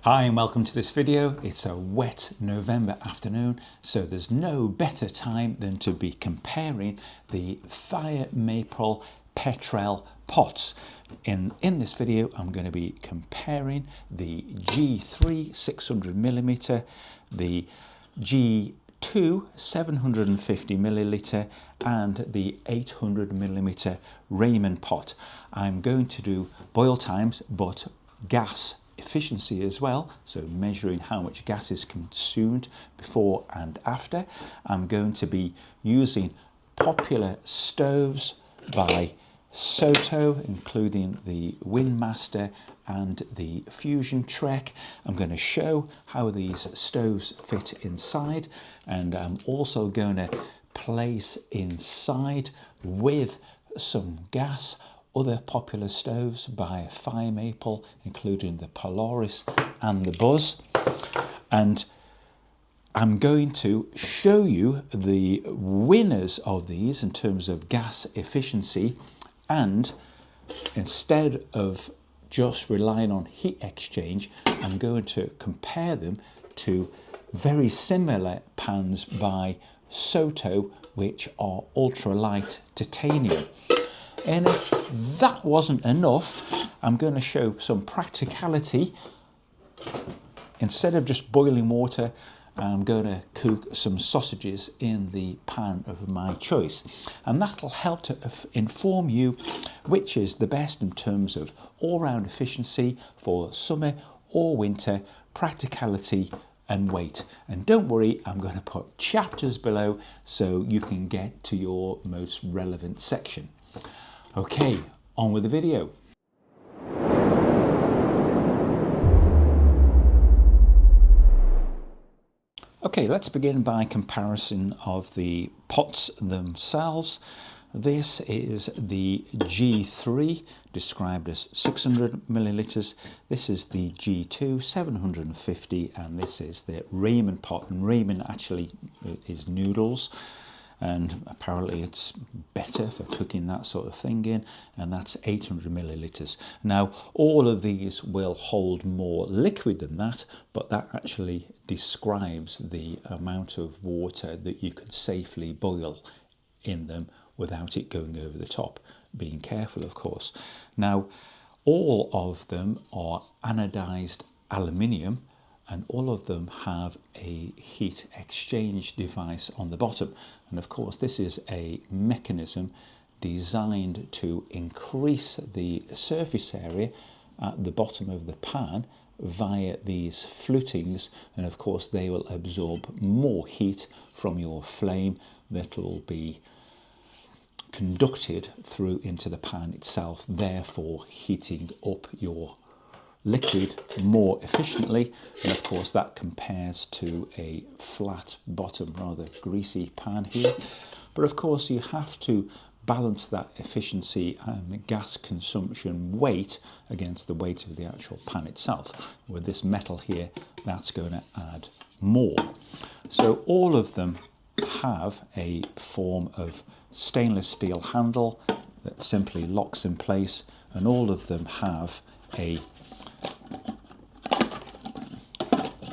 Hi and welcome to this video. It's a wet November afternoon, so there's no better time than to be comparing the Firemaple Petrel pots. In this video, I'm going to be comparing the G3 600mm, the G2 750ml and the 800mm Ramen pot. I'm going to do boil times but gas efficiency as well, so measuring how much gas is consumed before and after. I'm going to be using popular stoves by Soto, including the Windmaster and the Fusion Trek. I'm going to show how these stoves fit inside, and I'm also going to place inside with some gas other popular stoves by Firemaple, including the Polaris and the Buzz. And I'm going to show you the winners of these in terms of gas efficiency, and instead of just relying on heat exchange, I'm going to compare them to very similar pans by Soto, which are ultralight titanium. And if that wasn't enough, I'm going to show some practicality. Instead of just boiling water, I'm going to cook some sausages in the pan of my choice. And that'll help to inform you which is the best in terms of all-round efficiency for summer or winter, practicality and weight. And don't worry, I'm going to put chapters below so you can get to your most relevant section. Okay, on with the video. Okay, let's begin by comparison of the pots themselves. This is the G3, described as 600ml. This is the G2, 750, and this is the Ramen pot. And Ramen actually is noodles, and apparently it's better for cooking that sort of thing in, and that's 800ml. Now, all of these will hold more liquid than that, but that actually describes the amount of water that you could safely boil in them without it going over the top, being careful, of course. Now, all of them are anodized aluminium, and all of them have a heat exchange device on the bottom. And of course, this is a mechanism designed to increase the surface area at the bottom of the pan via these flutings, and of course they will absorb more heat from your flame that will be conducted through into the pan itself, therefore heating up your liquid more efficiently. And of course that compares to a flat bottom, rather greasy pan here. But of course you have to balance that efficiency and gas consumption weight against the weight of the actual pan itself. With this metal here, that's going to add more. So all of them have a form of stainless steel handle that simply locks in place, and all of them have a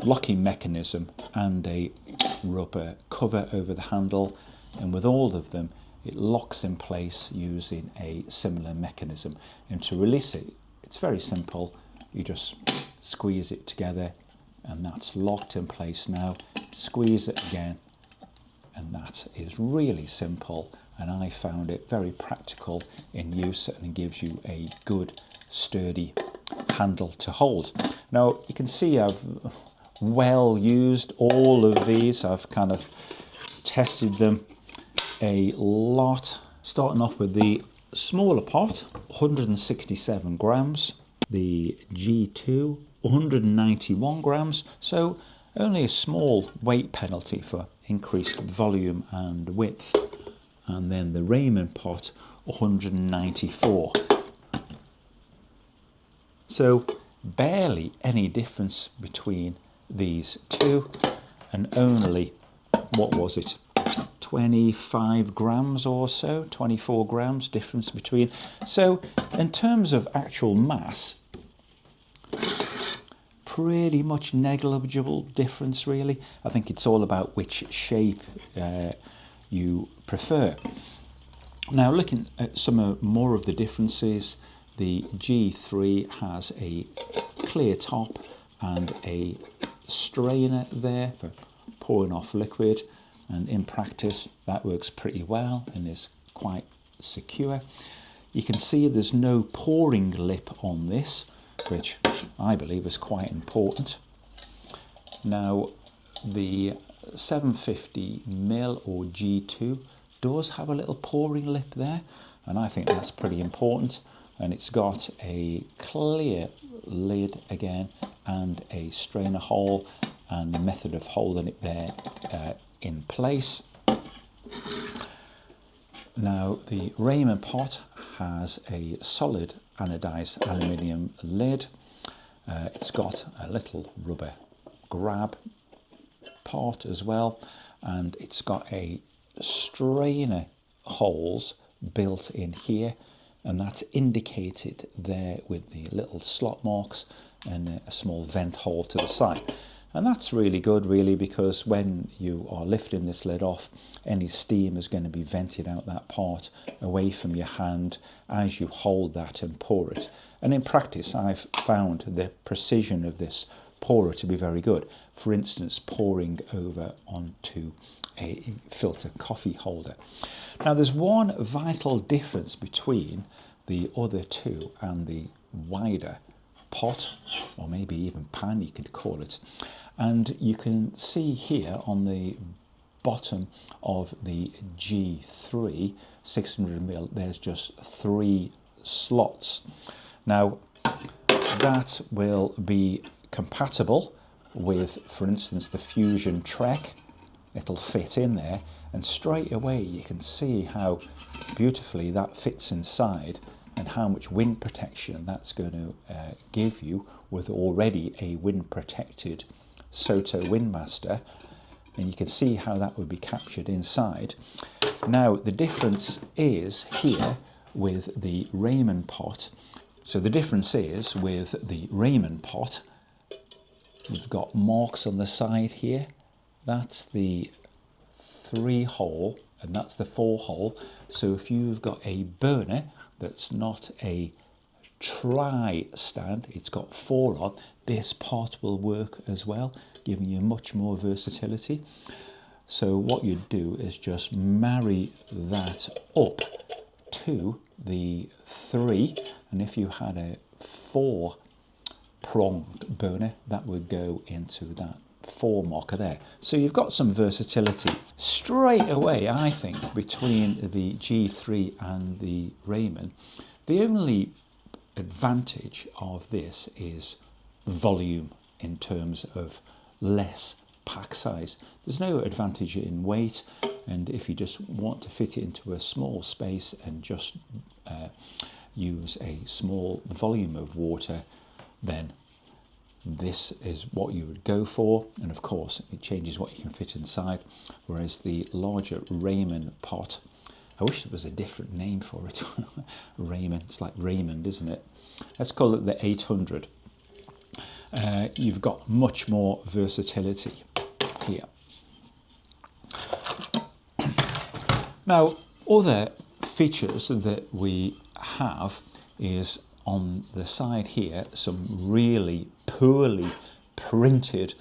locking mechanism and a rubber cover over the handle, and with all of them it locks in place using a similar mechanism. And to release it, it's very simple. You just squeeze it together and that's locked in place now. Squeeze it again and that is really simple, and I found it very practical in use, and it gives you a good sturdy handle to hold. Now you can see I've well used all of these. I've kind of tested them a lot, starting off with the smaller pot, 167 grams, the G2 191 grams, so only a small weight penalty for increased volume and width. And then the Ramen pot, 194. So barely any difference between these two, and only, what was it, 25 grams or so, 24 grams difference between. So in terms of actual mass, pretty much negligible difference really. I think it's all about which shape you prefer. Now looking at some more of the differences, the G3 has a clear top and a strainer there for pouring off liquid, and in practice that works pretty well and is quite secure. You can see there's no pouring lip on this, which I believe is quite important. Now the 750mm or G2 does have a little pouring lip there, and I think that's pretty important, and it's got a clear lid again and a strainer hole and the method of holding it there in place. Now the Ramen pot has a solid anodized aluminium lid. It's got a little rubber grab part as well, and it's got a strainer holes built in here, and that's indicated there with the little slot marks and a small vent hole to the side. And that's really good really, because when you are lifting this lid off, any steam is going to be vented out that part away from your hand as you hold that and pour it. And in practice I've found the precision of this pourer to be very good. For instance, pouring over onto a filter coffee holder. Now there's one vital difference between the other two and the wider pot, or maybe even pan you could call it, and you can see here on the bottom of the G3 600ml there's just 3 slots. Now that will be compatible with, for instance, the Fusion Trek. It'll fit in there, and straight away you can see how beautifully that fits inside and how much wind protection that's going to give you with already a wind protected Soto windmaster, and you can see how that would be captured inside. Now the difference is here with the Ramen pot. So the difference is with the Ramen pot, you've got marks on the side here. That's the 3-hole and that's the 4-hole. So if you've got a burner that's not a tri-stand, it's got 4 on, this pot will work as well, giving you much more versatility. So what you do is just marry that up to the 3, and if you had a 4-pronged burner, that would go into that 4 marker there. So you've got some versatility. Straight away, I think, between the G3 and the Ramen, the only advantage of this is volume in terms of less pack size. There's no advantage in weight, and if you just want to fit it into a small space and just use a small volume of water, then this is what you would go for, and of course it changes what you can fit inside. Whereas the larger Ramen pot, I wish there was a different name for it. Ramen, it's like Raymond, isn't it? Let's call it the 800. You've got much more versatility here. Now, other features that we have is on the side here some really poorly printed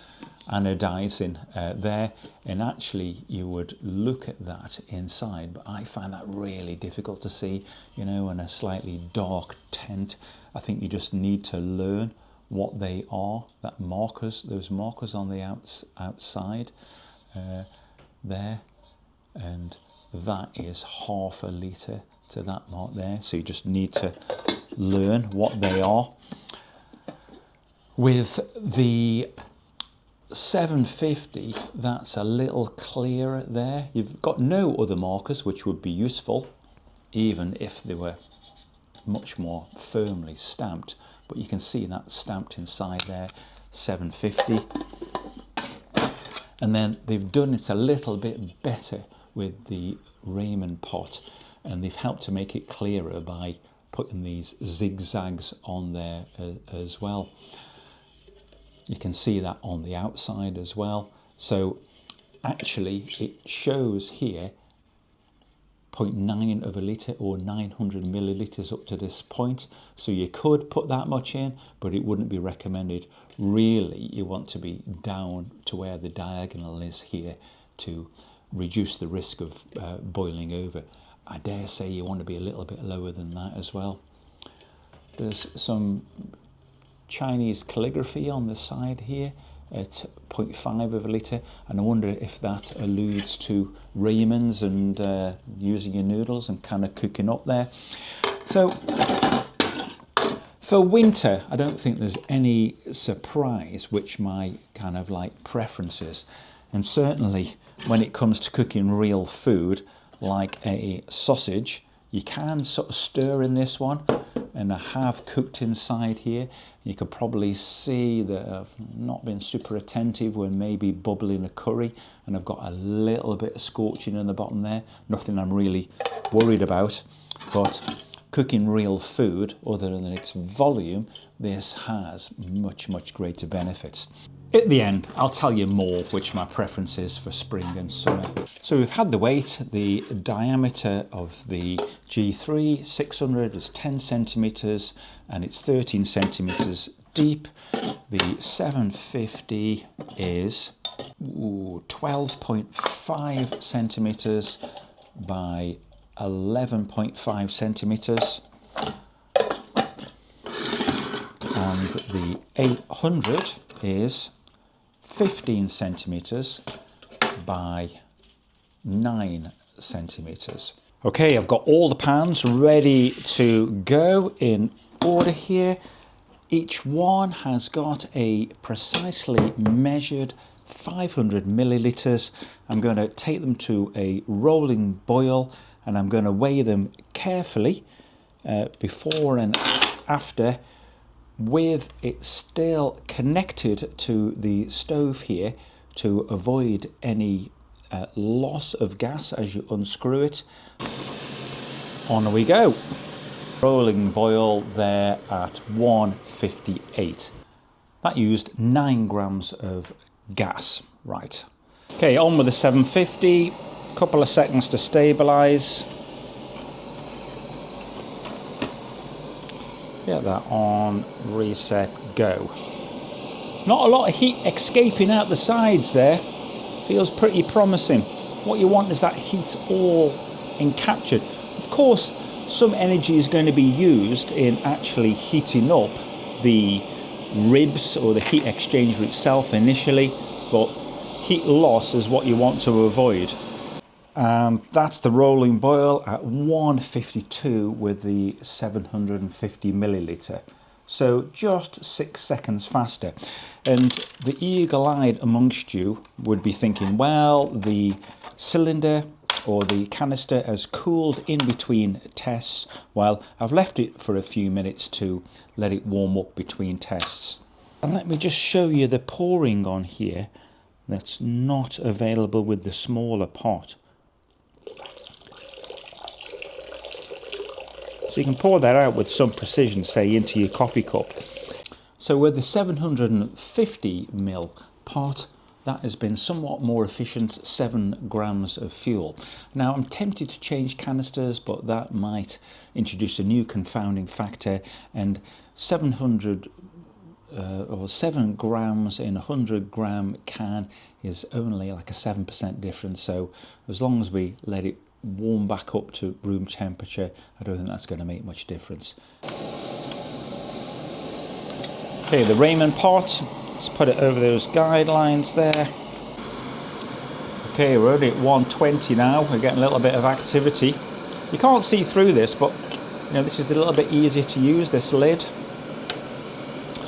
anodizing there, and actually you would look at that inside, but I find that really difficult to see, you know, in a slightly dark tent. I think you just need to learn what they are. That markers, those markers on the outside there, and that is ½ a litre to that mark there, so you just need to learn what they are. With the 750, that's a little clearer there. You've got no other markers, which would be useful even if they were much more firmly stamped, but you can see that stamped inside there, 750. And then they've done it a little bit better with the Ramen pot, and they've helped to make it clearer by putting these zigzags on there as well. You can see that on the outside as well. So actually it shows here 0.9 of a litre or 900 millilitres up to this point. So you could put that much in, but it wouldn't be recommended. Really, you want to be down to where the diagonal is here to reduce the risk of boiling over. I dare say you want to be a little bit lower than that as well. There's some Chinese calligraphy on the side here at 0.5 of a litre, and I wonder if that alludes to ramens and using your noodles and kind of cooking up there. So for winter, I don't think there's any surprise which my kind of like preference is, and certainly when it comes to cooking real food like a sausage, you can sort of stir in this one, and I have cooked inside here. You could probably see that I've not been super attentive when maybe bubbling a curry, and I've got a little bit of scorching in the bottom there. Nothing I'm really worried about, but cooking real food, other than its volume, this has much, much greater benefits. At the end, I'll tell you more which my preference is for spring and summer. So we've had the weight. The diameter of the G3 600 is 10 centimetres and it's 13 centimetres deep. The 750 is 12.5 centimetres by 11.5 centimetres. And the 800 is 15 centimetres by 9 centimetres. Okay, I've got all the pans ready to go in order here. Each one has got a precisely measured 500 millilitres. I'm going to take them to a rolling boil and I'm going to weigh them carefully before and after, with it still connected to the stove here to avoid any loss of gas as you unscrew it. On we go. Rolling boil there at 158. That used 9 grams of gas. Right. Okay, on with the 750. Couple of seconds to stabilise. Get that on, reset, go. Not a lot of heat escaping out the sides there. Feels pretty promising. What you want is that heat all encaptured. Of course, some energy is going to be used in actually heating up the ribs or the heat exchanger itself initially, but heat loss is what you want to avoid. And that's the rolling boil at 152 with the 750 millilitre. So just 6 seconds faster. And the eagle-eyed amongst you would be thinking, well, the cylinder or the canister has cooled in between tests. Well, I've left it for a few minutes to let it warm up between tests. And let me just show you the pouring on here that's not available with the smaller pot. So you can pour that out with some precision, say into your coffee cup. So with the 750 ml pot, that has been somewhat more efficient, 7 grams of fuel. Now I'm tempted to change canisters, but that might introduce a new confounding factor, and 700 or 7 grams in a 100 gram can is only like a 7% difference. So as long as we let it warm back up to room temperature, I don't think that's going to make much difference. Okay, the Ramen pot, let's put it over those guidelines there. Okay, we're only at 120 now, we're getting a little bit of activity. You can't see through this, but you know, this is a little bit easier to use, this lid.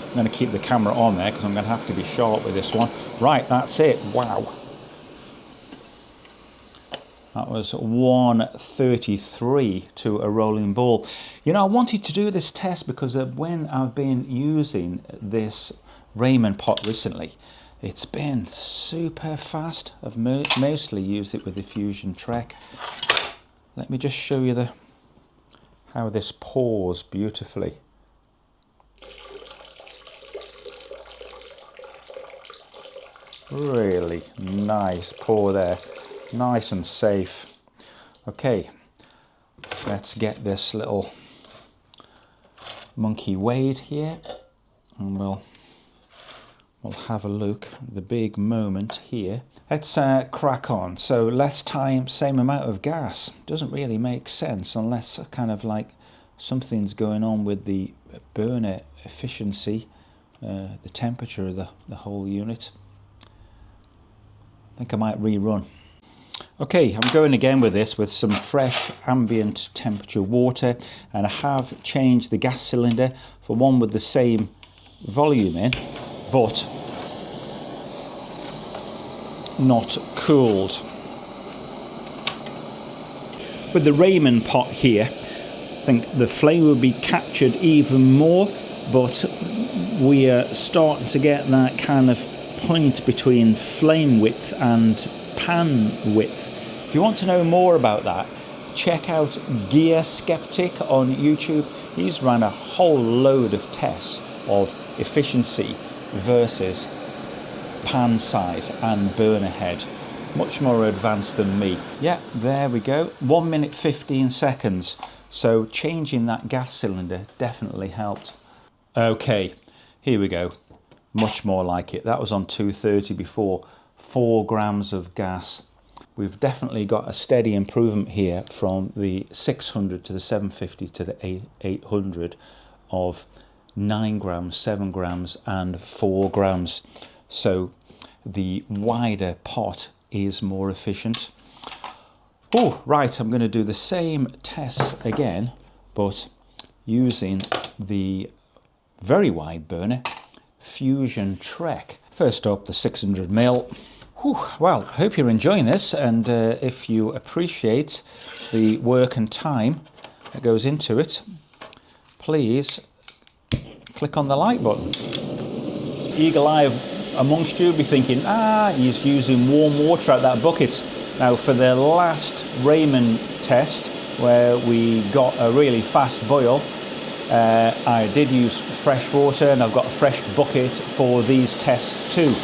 I'm going to keep the camera on there because I'm going to have to be sharp with this one. Right, that's it, wow. That was 133 to a rolling boil. You know, I wanted to do this test because when I've been using this Ramen pot recently, it's been super fast. I've mostly used it with the Fusion Trek. Let me just show you how this pours beautifully. Really nice pour there, nice and safe. Okay, let's get this little monkey weighed here, and we'll have a look at the big moment here. Let's crack on. So less time, same amount of gas. Doesn't really make sense unless kind of like something's going on with the burner efficiency, the temperature of the whole unit. I think I might rerun. Okay, I'm going again with this with some fresh ambient temperature water, and I have changed the gas cylinder for one with the same volume in, but not cooled. With the Ramen pot here, I think the flame will be captured even more, but we are starting to get that kind of point between flame width and pan width. If you want to know more about that, check out Gear Skeptic on YouTube. He's run a whole load of tests of efficiency versus pan size and burner head. Much more advanced than me. Yeah, there we go. 1 minute 15 seconds. So changing that gas cylinder definitely helped. Okay, here we go. Much more like it. That was on 230 before. 4 grams of gas. We've definitely got a steady improvement here from the 600 to the 750 to the 800 of 9 grams, 7 grams and 4 grams. So the wider pot is more efficient. Oh, right, I'm going to do the same tests again, but using the very wide burner Fusion Trek. First up, the 600ml. Well, I hope you're enjoying this, and if you appreciate the work and time that goes into it, please click on the like button. Eagle eye amongst you be thinking, he's using warm water out that bucket. Now, for the last Ramen test, where we got a really fast boil, I did use fresh water, and I've got a fresh bucket for these tests too.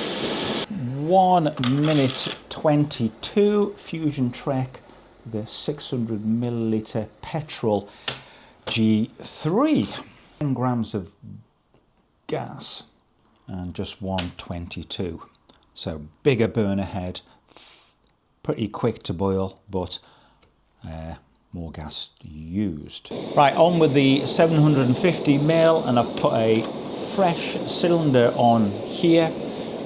1 minute 22 Fusion Trek, the 600 milliliter Petrel G3. 10 grams of gas and just 122. So bigger burner head, pretty quick to boil, but more gas used. Right, on with the 750ml, and I've put a fresh cylinder on here.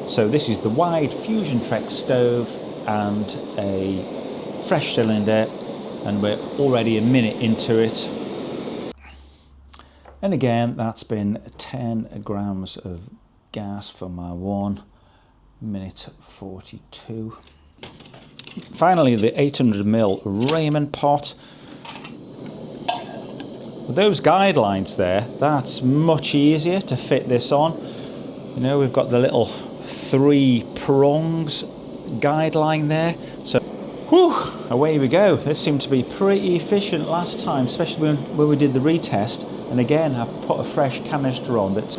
So this is the wide Fusion Trek stove and a fresh cylinder, and we're already a minute into it. And again, that's been 10 grams of gas for my 1 minute 42. Finally, the 800ml Ramen pot. With those guidelines there, that's much easier to fit this on. You know, we've got the little 3 prongs guideline there. So, away we go. This seemed to be pretty efficient last time, especially when we did the retest. And again, I put a fresh canister on that's...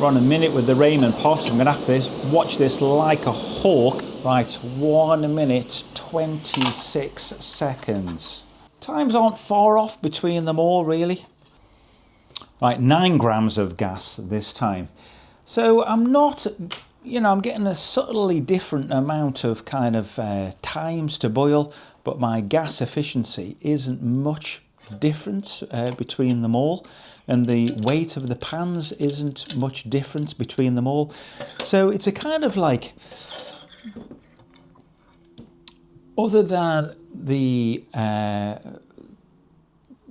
We're on a minute with the Ramen pot. I'm going to have to watch this like a hawk. Right, 1 minute 26 seconds. Times aren't far off between them all, really. Right, 9 grams of gas this time. So I'm not, I'm getting a subtly different amount of kind of times to boil, but my gas efficiency isn't much different between them all, and the weight of the pans isn't much difference between them all. So it's a kind of like, other than the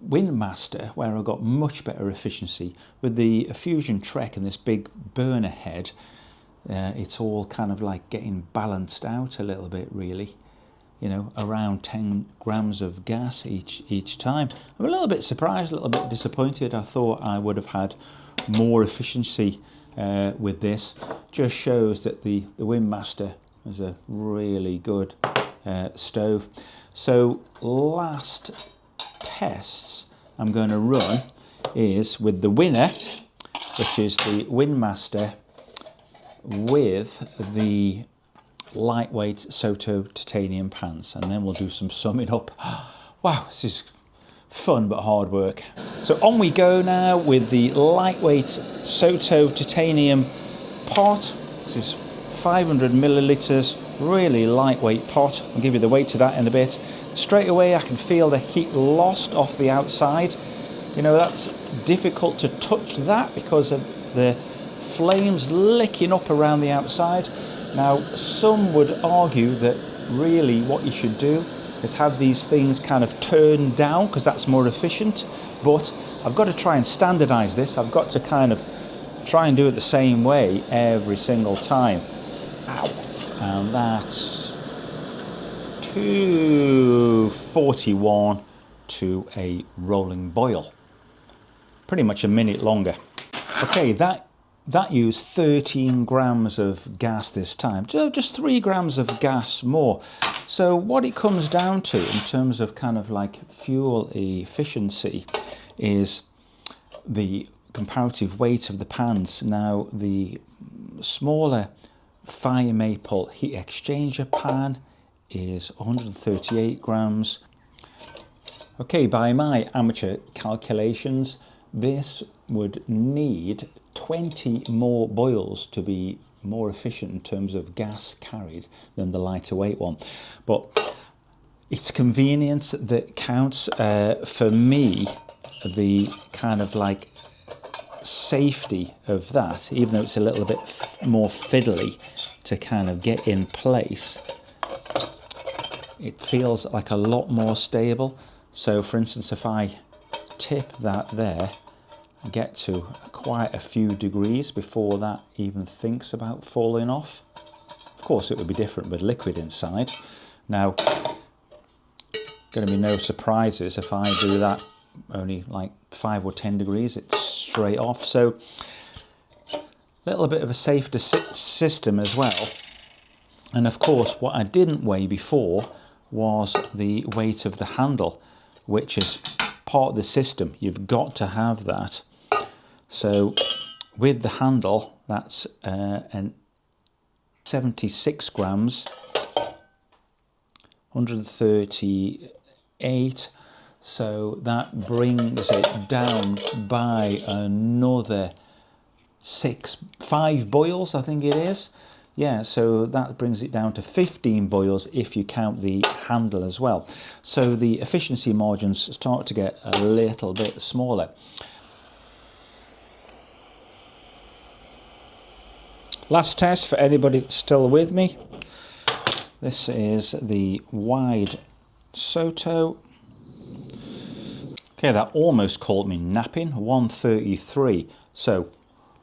Windmaster, where I got much better efficiency, with the Fusion Trek and this big burner head, it's all kind of like getting balanced out a little bit, really. You know, around 10 grams of gas each time. I'm a little bit surprised, a little bit disappointed. I thought I would have had more efficiency with this. Just shows that the Windmaster is a really good stove. So last tests I'm going to run is with the winner, which is the Windmaster with the lightweight Soto titanium pans, and then we'll do some summing up. Wow, this is fun but hard work. So on we go now with the lightweight Soto titanium pot. This is 500 millilitres, really lightweight pot. I'll give you the weight of that in a bit. Straight away I can feel the heat lost off the outside. You know, that's difficult to touch that because of the flames licking up around the outside. Now, some would argue that really what you should do is have these things kind of turned down because that's more efficient, but I've got to try and standardize this. I've got to kind of try and do it the same way every single time. Ow. And that's 241 to a rolling boil. Pretty much a minute longer. Okay, that used 13 grams of gas this time, so just 3 grams of gas more. So what it comes down to in terms of kind of like fuel efficiency is the comparative weight of the pans. Now, the smaller Firemaple heat exchanger pan is 138 grams. Okay, by my amateur calculations, this would need 20 more boils to be more efficient in terms of gas carried than the lighter weight one. But it's convenience that counts. For me, the kind of like safety of that, even though it's a little bit more fiddly to kind of get in place, it feels like a lot more stable. So for instance, if I tip that there, I get to quite a few degrees before that even thinks about falling off. Of course, it would be different with liquid inside. Now, going to be no surprises if I do that only like 5 or 10 degrees, it's straight off. So a little bit of a safer system as well. And of course, what I didn't weigh before was the weight of the handle, which is part of the system. You've got to have that. So with the handle, that's 76 grams, 138. So that brings it down by another 5 boils, I think it is. Yeah, so that brings it down to 15 boils if you count the handle as well. So the efficiency margins start to get a little bit smaller. Last test for anybody that's still with me. This is the wide Soto. Okay, that almost caught me napping, 133. So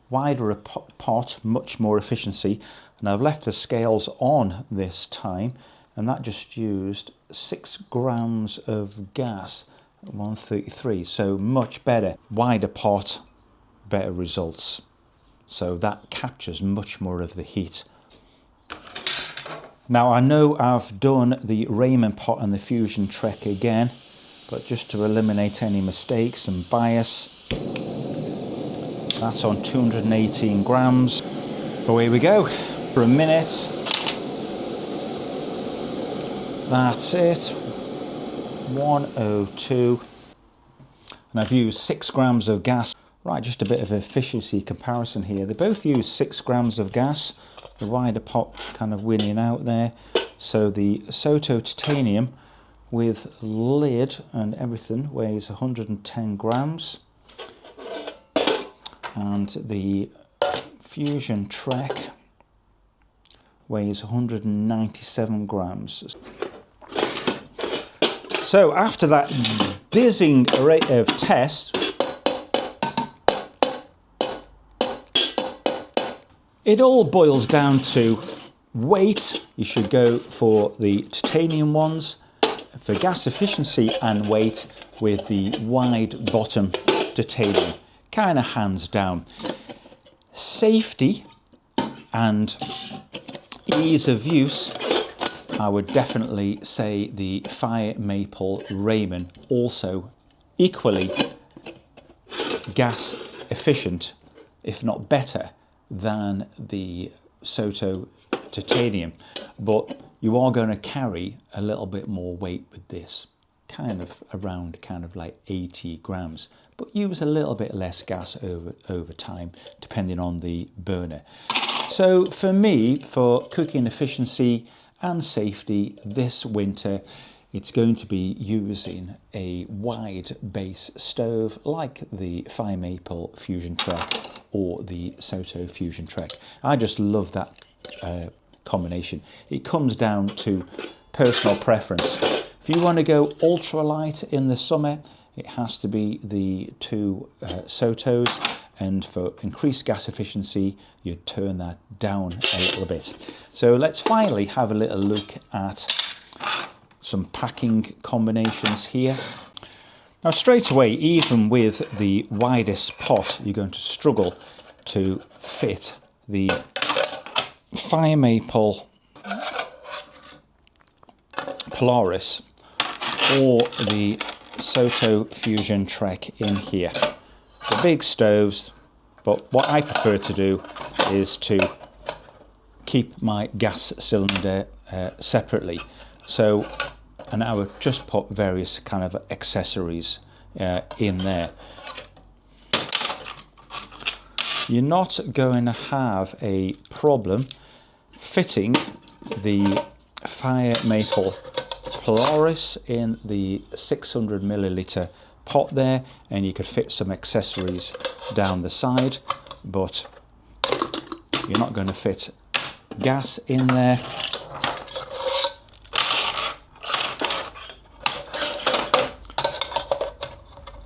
wider a pot, much more efficiency. And I've left the scales on this time, and that just used 6 grams of gas at 133. So much better. Wider pot, better results. So that captures much more of the heat. Now, I know I've done the Ramen pot and the fusion trek again, but just to eliminate any mistakes and bias, that's on 218 grams. Away we go for a minute. That's it, 102. And I've used 6 grams of gas. Right, just a bit of efficiency comparison here. They both use 6 grams of gas. The wider pot kind of winning out there. So the Soto titanium with lid and everything weighs 110 grams. And the Fusion Trek weighs 197 grams. So after that dizzying rate of test, it all boils down to weight. You should go for the titanium ones. For gas efficiency and weight, with the wide bottom titanium. Kind of hands down. Safety and ease of use, I would definitely say the Firemaple Ramen, also equally gas efficient, if not better, than the soto titanium, but you are going to carry a little bit more weight with this, kind of around like 80 grams, but use a little bit less gas over time depending on the burner. So for me, for cooking efficiency and safety this winter, it's going to be using a wide base stove like the Firemaple Fusion Trek or the Soto Fusion Trek. I just love that combination. It comes down to personal preference. If you want to go ultralight in the summer, it has to be the two Sotos, and for increased gas efficiency, you'd turn that down a little bit. So let's finally have a little look at some packing combinations here. Now straight away, even with the widest pot, you're going to struggle to fit the Firemaple Polaris or the Soto Fusion Trek in here. The big stoves, but what I prefer to do is to keep my gas cylinder separately. So, and I would just put various kind of accessories in there. You're not going to have a problem fitting the Firemaple Polaris in the 600 milliliter pot there, and you could fit some accessories down the side, but you're not going to fit gas in there.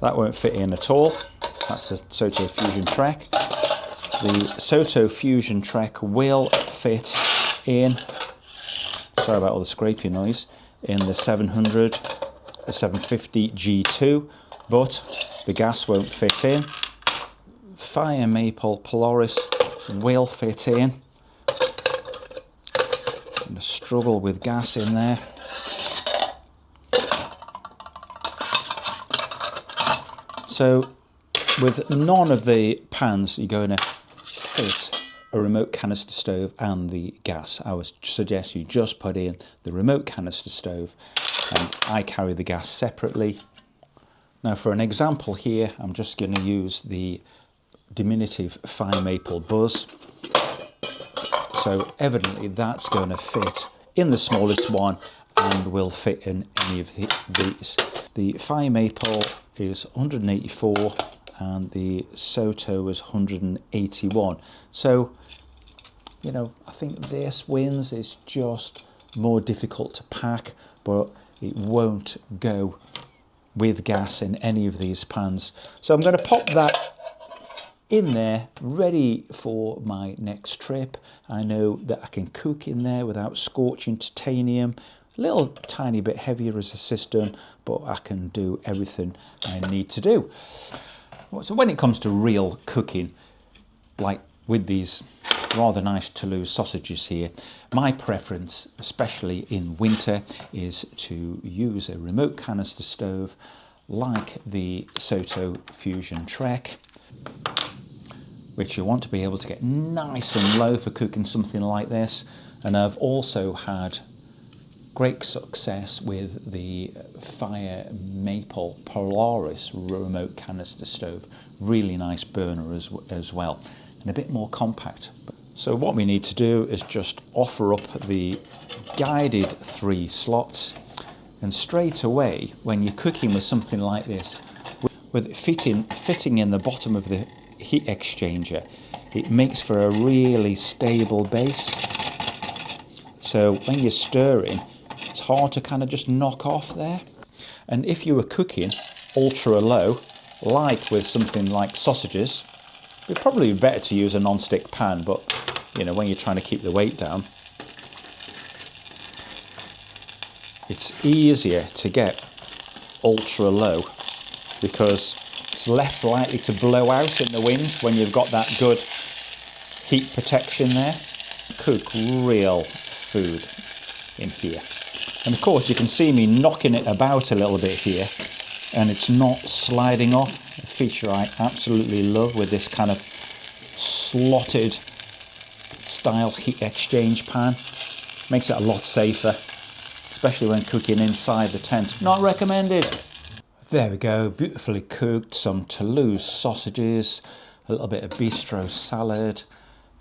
That won't fit in at all. That's the Soto Fusion Trek. The Soto Fusion Trek will fit in, sorry about all the scraping noise, in the 700, the 750 G2, but the gas won't fit in. Firemaple Polaris will fit in. I'm going to struggle with gas in there. So with none of the pans, you're going to fit a remote canister stove and the gas. I would suggest you just put in the remote canister stove, and I carry the gas separately. Now for an example here, I'm just going to use the diminutive Firemaple Buzz. So evidently that's going to fit in the smallest one and will fit in any of these. The Firemaple is 184 and the Soto is 181. So, you know, I think this wins. It's just more difficult to pack, but it won't go with gas in any of these pans. So I'm going to pop that in there, ready for my next trip. I know that I can cook in there without scorching titanium. A little tiny bit heavier as a system, but I can do everything I need to do. So when it comes to real cooking, like with these rather nice Toulouse sausages here, my preference, especially in winter, is to use a remote canister stove like the Soto Fusion Trek, which you want to be able to get nice and low for cooking something like this. And I've also had great success with the Firemaple Polaris remote canister stove. Really nice burner as well, and a bit more compact. So what we need to do is just offer up the guided 3 slots, and straight away when you're cooking with something like this, with it fitting in the bottom of the heat exchanger, it makes for a really stable base. So when you're stirring, it's hard to kind of just knock off there. And if you were cooking ultra low, like with something like sausages, it'd probably be better to use a non-stick pan, but you know, when you're trying to keep the weight down, it's easier to get ultra low because it's less likely to blow out in the wind when you've got that good heat protection there. Cook real food in here. And of course you can see me knocking it about a little bit here, and it's not sliding off. A feature I absolutely love with this kind of slotted style style heat exchange pan. Makes it a lot safer, especially when cooking inside the tent. Not recommended. There we go, beautifully cooked. Some Toulouse sausages, a little bit of bistro salad,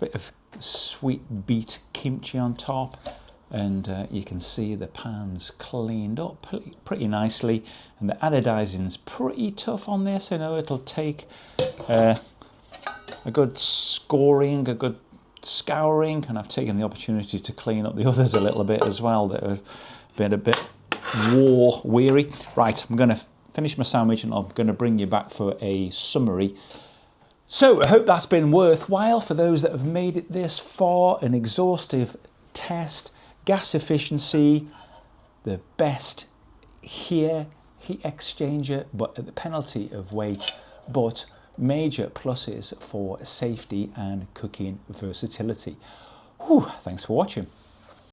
a bit of sweet beet kimchi on top. And you can see the pan's cleaned up pretty nicely, and the anodizing's pretty tough on this. I know it'll take a good scoring, a good scouring, and I've taken the opportunity to clean up the others a little bit as well that have been a bit war weary. Right, I'm going to finish my sandwich and I'm going to bring you back for a summary. So I hope that's been worthwhile for those that have made it this far. An exhaustive test. Gas efficiency, the best here, heat exchanger, but at the penalty of weight, but major pluses for safety and cooking versatility. Whew, thanks for watching.